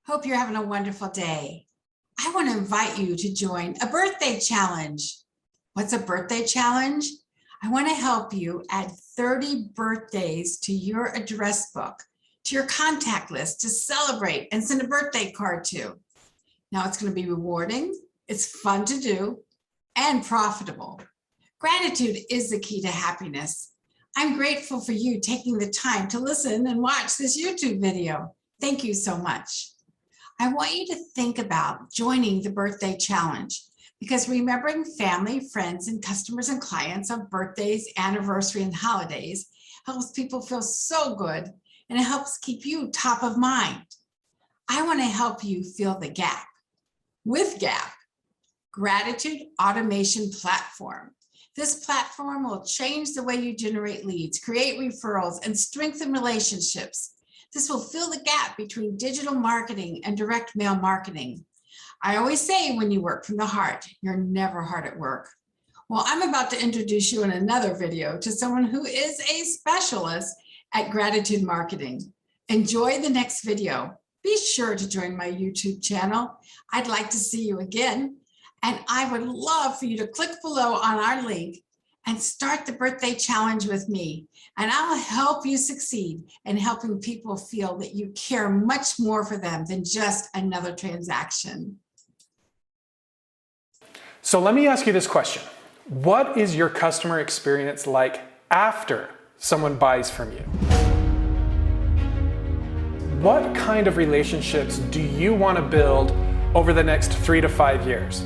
Hope you're having a wonderful day. I want to invite you to join a birthday challenge. What's a birthday challenge? I want to help you add 30 birthdays to your address book, to your contact list to celebrate and send a birthday card to. Now it's going to be rewarding, it's fun to do, and profitable. Gratitude is the key to happiness. I'm grateful for you taking the time to listen and watch this YouTube video. Thank you so much. I want you to think about joining the birthday challenge because remembering family, friends, and customers and clients on birthdays, anniversaries, and holidays helps people feel so good, and it helps keep you top of mind. I want to help you fill the gap with GAP, Gratitude Automation Platform. This platform will change the way you generate leads, create referrals, and strengthen relationships. This will fill the gap between digital marketing and direct mail marketing. I always say when you work from the heart, you're never hard at work. Well, I'm about to introduce you in another video to someone who is a specialist at gratitude marketing. Enjoy the next video. Be sure to join my YouTube channel. I'd like to see you again. And I would love for you to click below on our link and start the birthday challenge with me. And I'll help you succeed in helping people feel that you care much more for them than just another transaction. So let me ask you this question. What is your customer experience like after someone buys from you? What kind of relationships do you want to build over the next 3 to 5 years?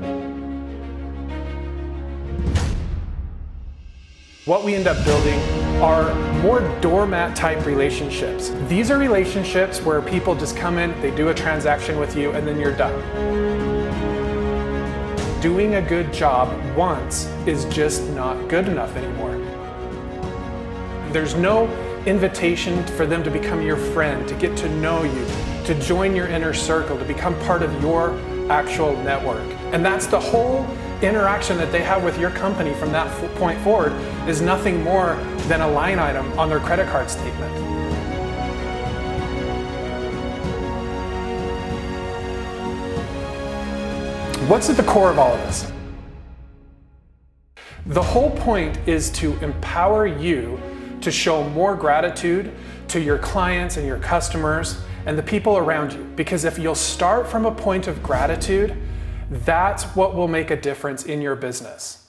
What we end up building are more doormat type relationships. These are relationships where people just come in, they do a transaction with you, and then you're done. Doing a good job once is just not good enough anymore. There's no invitation for them to become your friend, to get to know you, to join your inner circle, to become part of your actual network. And that's the whole interaction that they have with your company from that point forward is nothing more than a line item on their credit card statement. What's at the core of all of this? The whole point is to empower you to show more gratitude to your clients and your customers and the people around you. Because if you'll start from a point of gratitude, that's what will make a difference in your business.